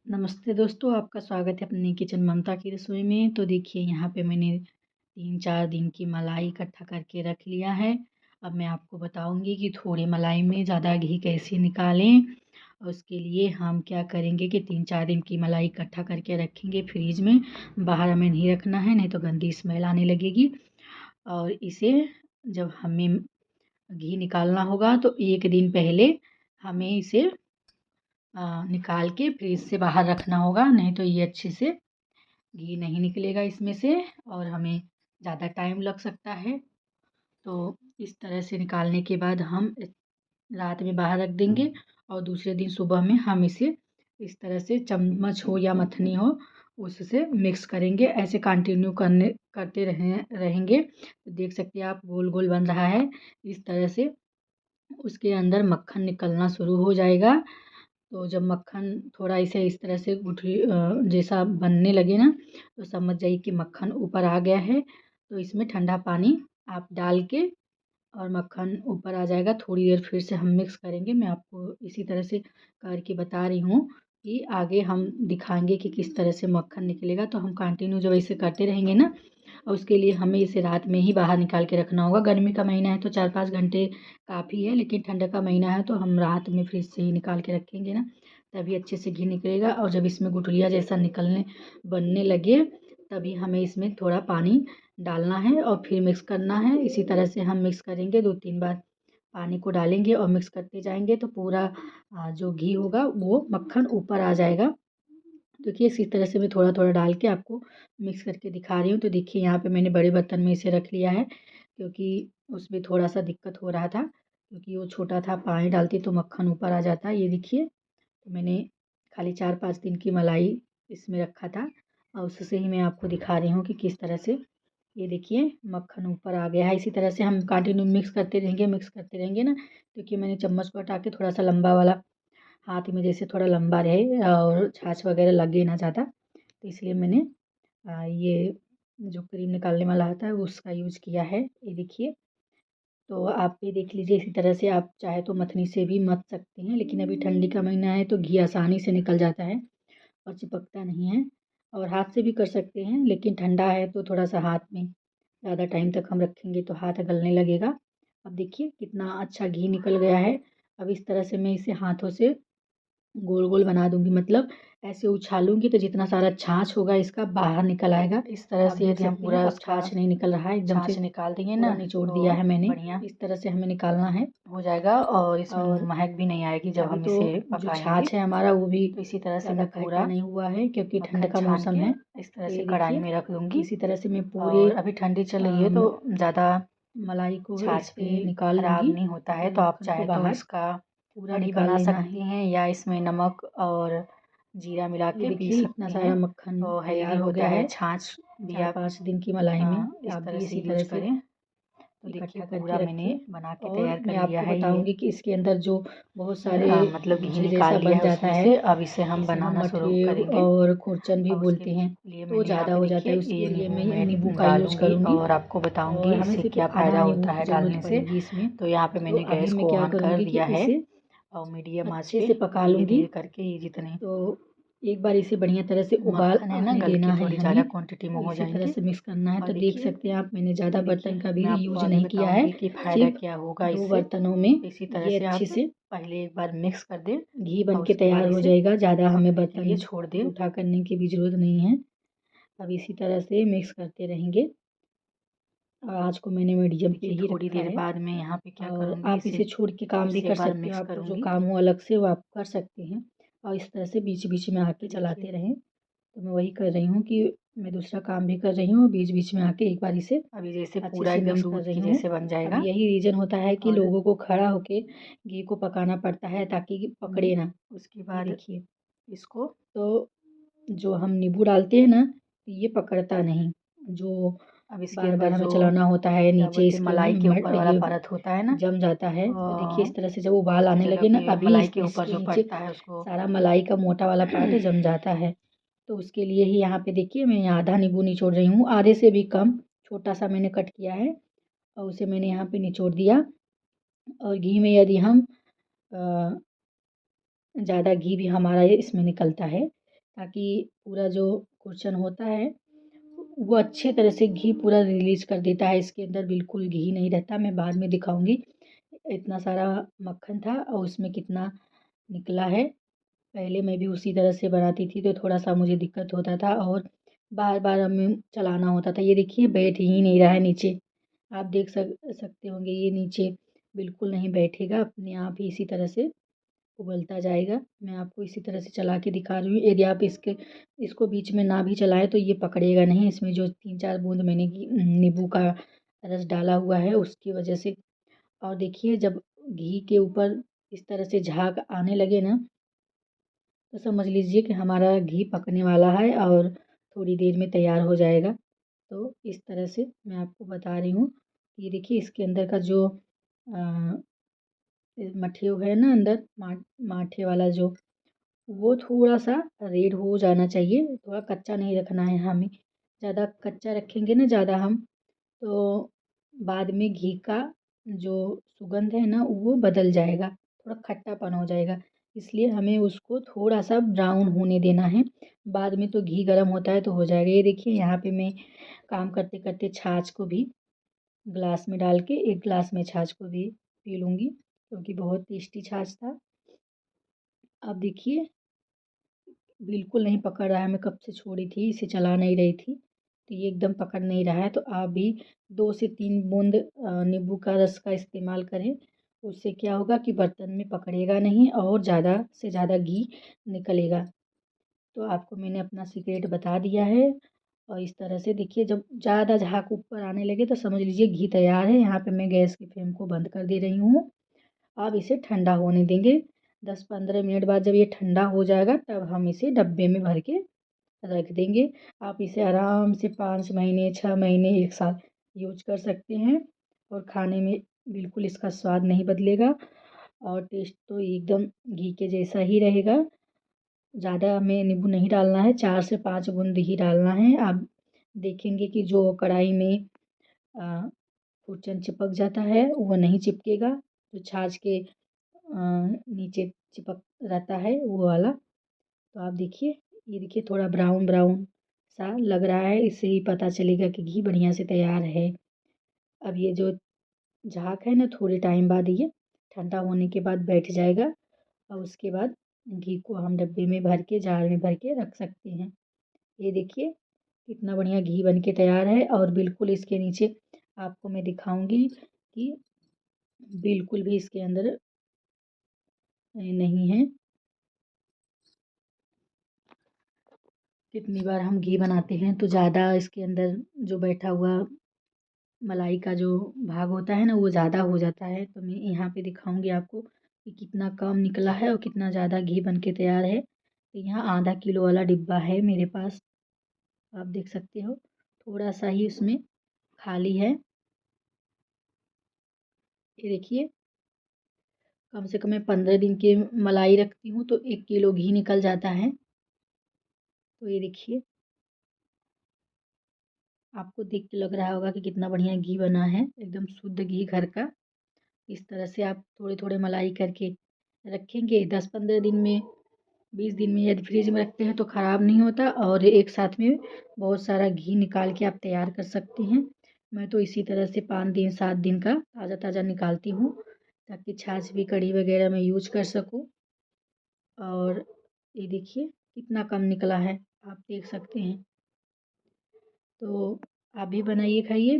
नमस्ते दोस्तों, आपका स्वागत है अपनी किचन ममता की रसोई में। तो देखिए यहाँ पे मैंने 3-4 दिन की मलाई इकट्ठा करके रख लिया है। अब मैं आपको बताऊंगी कि थोड़ी मलाई में ज़्यादा घी कैसे निकालें। और उसके लिए हम क्या करेंगे कि 3-4 दिन की मलाई इकट्ठा करके रखेंगे फ्रिज में। बाहर हमें नहीं रखना है, नहीं तो गंदी स्मेल आने लगेगी। और इसे जब हमें घी निकालना होगा तो 1 दिन पहले हमें इसे निकाल के फ्रिज से बाहर रखना होगा, नहीं तो ये अच्छे से घी नहीं निकलेगा इसमें से और हमें ज़्यादा टाइम लग सकता है। तो इस तरह से निकालने के बाद हम रात में बाहर रख देंगे और दूसरे दिन सुबह में हम इसे इस तरह से चम्मच हो या मथनी हो उससे मिक्स करेंगे। ऐसे कंटिन्यू करते रहेंगे तो देख सकते हैं आप गोल गोल बन रहा है। इस तरह से उसके अंदर मक्खन निकलना शुरू हो जाएगा। तो जब मक्खन थोड़ा इसे इस तरह से गुठली जैसा बनने लगे ना, तो समझ जाइए कि मक्खन ऊपर आ गया है। तो इसमें ठंडा पानी आप डाल के और मक्खन ऊपर आ जाएगा। थोड़ी देर फिर से हम मिक्स करेंगे। मैं आपको इसी तरह से करके बता रही हूँ कि आगे हम दिखाएंगे कि किस तरह से मक्खन निकलेगा। तो हम कंटिन्यू जब ऐसे करते रहेंगे ना, और उसके लिए हमें इसे रात में ही बाहर निकाल के रखना होगा। गर्मी का महीना है तो 4-5 घंटे काफ़ी है, लेकिन ठंड का महीना है तो हम रात में फ्रिज से ही निकाल के रखेंगे ना, तभी अच्छे से घी निकलेगा। और जब इसमें गुठलियाँ जैसा निकलने बनने लगे, तभी हमें इसमें थोड़ा पानी डालना है और फिर मिक्स करना है। इसी तरह से हम मिक्स करेंगे, 2-3 बार पानी को डालेंगे और मिक्स करते जाएंगे तो पूरा जो घी होगा वो मक्खन ऊपर आ जाएगा। देखिए इसी तरह से मैं थोड़ा थोड़ा डाल के आपको मिक्स करके दिखा रही हूँ। तो देखिए यहाँ पे मैंने बड़े बर्तन में इसे रख लिया है, क्योंकि उसमें थोड़ा सा दिक्कत हो रहा था, क्योंकि वो छोटा था, पानी डालती तो मक्खन ऊपर आ जाता। ये देखिए, तो मैंने खाली 4-5 दिन की मलाई इसमें रखा था और उससे ही मैं आपको दिखा रही हूँ कि किस तरह से ये देखिए मक्खन ऊपर आ गया है। इसी तरह से हम कंटिन्यू मिक्स करते रहेंगे ना, क्योंकि मैंने चम्मच को हटा के थोड़ा सा लंबा वाला हाथ में जैसे थोड़ा लंबा रहे और छाछ वगैरह लगे ना ज़्यादा, तो इसलिए मैंने ये जो क्रीम निकालने वाला आता है उसका यूज़ किया है। ये देखिए, तो आप भी देख लीजिए। इसी तरह से आप चाहे तो मथनी से भी मथ सकते हैं, लेकिन अभी ठंडी का महीना है तो घी आसानी से निकल जाता है और चिपकता नहीं है। और हाथ से भी कर सकते हैं, लेकिन ठंडा है तो थोड़ा सा हाथ में ज़्यादा टाइम तक हम रखेंगे तो हाथ गलने लगेगा। अब देखिए कितना अच्छा घी निकल गया है। अब इस तरह से मैं इसे हाथों से गोल गोल बना दूंगी, मतलब ऐसे उछालूंगी तो जितना सारा छाछ होगा इसका बाहर निकल आएगा। इस तरह आप से देख यदि हम सकती हैं पूरा अब छाछ नहीं निकल रहा है एकदम से, छाछ निकाल दिए पूरा ना निचोड़ तो दिया है मैंने। बढ़िया इस तरह से हमें निकालना है। हो जाएगा और इसमें और महक भी नहीं आएगी जब अभी हम तो इसे जो पकाएंगे। छाछ है हमारा वो भी तो इसी तरह से ज़्यादा मैं खट्टा पूरा नहीं हुआ है, क्योंकि ठंड मक्खन का छान मौसम के है। इस तरह तो से ये कढ़ाई देखिए, में रख दूंगी। इसी तरह से मैं पूरे और अभी ठंडी चल रही है तो ज़्यादा मलाई को इस छाछ पे भी निकाल खराब लूँगी। नहीं होता है, पूरे तो आप मक्खन को चाहे तो बाहर इसका पूरा कढ़ी निकाल बना लेना सकती है। हैं या इसमें नमक और जीरा मिला ये के पी देखिए इतना सकती सारा हैं। मक्खन तो हेल्दी तैयार हो होता गया है है छाछ भी। आप 4-5 दिन की मलाई में। इस आप तरह भी से इसी तरह यूज से करें। तो देखिए इकट्ठा करके पूरा मैंने रखिए। बना के और तैयार मैं कर लिया आपको है ये। बताऊंगी कि इसके अंदर जो बहुत सारे मतलब घी गुठली निकाल जैसा लिया बन है जाता उसमें है, से। अब इसे हम जिसे हम बनाना शुरू मठे करेंगे। और खुरचन भी और उसके बोलते हैं, लिए तो वो मैंने यहाँ ज़्यादा पे हो जाता है। देखिए ये उसके लिए नींबू मैं मैं नींबू का यूज डालूंगी करूँगी और आपको और बताऊंगी हमें इससे सिर्फ क्या आधा फ़ायदा नींबू होता की है ज़रूरत डालने से। पड़ेगी इसमें। तो यहाँ पे तो मैंने अभी गैस मैं को क्या ऑन कर करूँगी कि दिया है इसे और मीडियम आंच अच्छे पे से पका धीरे लूँगी। धीरे करके ये जितने तो एक बार इसे बढ़िया तरह से उबाल मक्खन है ना आने गल के देना है थोड़ी ज़्यादा हमें। क्वांटिटी में तो हो इसी तरह जाएंगे। से मिक्स करना है। और तो देख देखिए, सकते हैं आप, मैंने ज़्यादा ये देखिए बर्तन का भी मैं आपको यूज आगे नहीं किया है, बताऊंगी कि फ़ायदा सिर्फ क्या होगा 2 इससे। बर्तनों में तो इसी तरह ये से अच्छे आप से पहले एक बार मिक्स कर दें घी बन और के उसके बाद तैयार हो इसे जाएगा। ज़्यादा हमें पकने के बर्तन लिए छोड़ दें। जूठा करने की भी ज़रूरत नहीं है। अब इसी तरह से मिक्स करते रहेंगे और आँच को मैंने मीडियम पे देखिए ही थोड़ी रखा देर है। बाद मैं यहाँ पे क्या और करूँगी, आप इसे इसे छोड़ के फिर काम भी से कर एक बार सकते हो। मिक्स आपको जो करूँगी। काम हो अलग से वो आप कर सकते हैं और इस तरह से बीच-बीच में आके तो देखिए चलाते रहें। तो मैं वही कर रही हूँ कि मैं दूसरा काम भी कर रही हूँ, बीच-बीच में आके एक बार इसे अभी जैसे अच्छे पूरा से एकदम मिक्स कर दूध रही की हूँ। जैसे बन अब जाएगा। यही रीज़न होता है कि और लोगों को खड़ा होके घी को पकाना पड़ता है ताकि पकड़े ना। उसके ये बाद देखिए, इसको तो जो हम नींबू डालते हैं ना, ये पकड़ता नहीं। जो अब इसके बार-बार अंदर हमें जो चलाना होता है क्या नीचे, बोलते हैं इसके मलाई के ऊपर वाला ये परत होता है ना, जम जाता है। तो देखिए इस तरह से जब उबाल दूसरी आने जगह लगे ना, पे अभी मलाई के ऊपर इसके जो नीचे पड़ता है उसको सारा मलाई का मोटा वाला पार्ट जम जाता है। तो उसके लिए ही यहाँ पे देखिए मैं आधा नींबू निचोड़ रही हूँ, आधे से भी कम, छोटा-सा मैंने कट किया है और उसे मैंने यहाँ पे निचोड़ दिया। और घी में यदि हम अ, ज़्यादा घी भी हमारा ये इसमें निकलता है, ताकि पूरा जो कुरचन होता है वो अच्छे तरह से घी पूरा रिलीज़ कर देता है। इसके अंदर बिल्कुल घी नहीं रहता। मैं बाद में दिखाऊँगी। इतना सारा मक्खन था और उसमें कितना निकला है। पहले मैं भी उसी तरह से बनाती थी तो थोड़ा-सा मुझे दिक्कत होता था और बार-बार हमें चलाना होता था। ये देखिए बैठ ही नहीं रहा है नीचे। आप देख सकते होंगे ये नीचे बिल्कुल नहीं बैठेगा, अपने आप ही इसी तरह से उबलता जाएगा। मैं आपको इसी तरह से चला के दिखा रही हूँ। यदि आप इसको बीच में ना भी चलाएँ तो ये पकड़ेगा नहीं। इसमें जो 3-4 बूँद मैंने नींबू का रस डाला हुआ है उसकी वजह से। और देखिए जब घी के ऊपर इस तरह से झाग आने लगे ना, तो समझ लीजिए कि हमारा घी पकने वाला है और थोड़ी देर में तैयार हो जाएगा। तो इस तरह से मैं आपको बता रही हूँ। ये देखिए इसके अंदर का जो मट्ठे है ना अंदर माठे वाला जो, वो थोड़ा-सा रेड हो जाना चाहिए। थोड़ा कच्चा नहीं रखना है हमें। ज़्यादा कच्चा रखेंगे ना ज़्यादा हम, तो बाद में घी का जो सुगंध है ना वो बदल जाएगा, थोड़ा खट्टापन हो जाएगा। इसलिए हमें उसको थोड़ा-सा ब्राउन होने देना है। बाद में तो घी गरम होता है तो हो जाएगा। ये देखिए यहाँ पे मैं काम करते-करते छाछ को भी ग्लास में डाल के 1 ग्लास में छाछ को भी पी लूँगी, क्योंकि बहुत टेस्टी छाछ था। अब देखिए बिल्कुल नहीं पकड़ रहा है, मैं कब से छोड़ी थी, इसे चला नहीं रही थी, तो ये एकदम पकड़ नहीं रहा है। तो आप भी 2 से 3 बूँद नींबू का रस का इस्तेमाल करें। उससे क्या होगा कि बर्तन में पकड़ेगा नहीं और ज़्यादा से ज़्यादा घी निकलेगा। तो आपको मैंने अपना सीक्रेट बता दिया है। और इस तरह से देखिए जब ज़्यादा झाग ऊपर आने लगे तो समझ लीजिए घी तैयार है। यहाँ पे मैं गैस की फ्लेम को बंद कर दे रही हूँ। अब इसे ठंडा होने देंगे। 10-15 मिनट बाद जब ये ठंडा हो जाएगा तब हम इसे डब्बे में भर के रख देंगे। आप इसे आराम से 5 महीने, 6 महीने, 1 साल यूज़ कर सकते हैं और खाने में बिल्कुल इसका स्वाद नहीं बदलेगा और टेस्ट तो एकदम घी के जैसा ही रहेगा। ज़्यादा हमें नींबू नहीं डालना है, 4 से 5 बूँद ही डालना है। आप देखेंगे कि जो कढ़ाई में खुरचन चिपक जाता है वो नहीं चिपकेगा। जो छाछ के नीचे चिपक रहता है वो वाला। तो आप देखिए, ये देखिए थोड़ा ब्राउन ब्राउन सा लग रहा है, इससे ही पता चलेगा कि घी बढ़िया से तैयार है। अब ये जो झाग है ना थोड़े टाइम बाद ये ठंडा होने के बाद बैठ जाएगा और उसके बाद घी को हम डब्बे में भर के जार में भर के रख सकते हैं। ये देखिए कितना बढ़िया घी बन के तैयार है और बिल्कुल इसके नीचे आपको मैं दिखाऊंगी कि बिल्कुल भी इसके अंदर नहीं है। कितनी बार हम घी बनाते हैं तो ज़्यादा इसके अंदर जो बैठा हुआ मलाई का जो भाग होता है ना वो ज़्यादा हो जाता है। तो मैं यहाँ पे दिखाऊंगी आपको कि कितना कम निकला है और कितना ज़्यादा घी बन के तैयार है। तो यहाँ आधा किलो वाला डिब्बा है मेरे पास, आप देख सकते हो थोड़ा सा ही उसमें खाली है। ये देखिए कम से कम मैं 15 दिन की मलाई रखती हूँ तो 1 किलो घी निकल जाता है। तो ये देखिए आपको देख के लग रहा होगा कि कितना बढ़िया घी बना है, एकदम शुद्ध घी घर का। इस तरह से आप थोड़े-थोड़े मलाई करके रखेंगे 10-15 दिन में, 20 दिन में, यदि फ्रिज में रखते हैं तो ख़राब नहीं होता और एक साथ में बहुत सारा घी निकाल के आप तैयार कर सकते हैं। मैं तो इसी तरह से 5 दिन 7 दिन का ताज़ा-ताज़ा निकालती हूँ ताकि छाछ भी कढ़ी वग़ैरह में यूज़ कर सकूँ। और ये देखिए कितना कम निकला है, आप देख सकते हैं। तो आप भी बनाइए खाइए।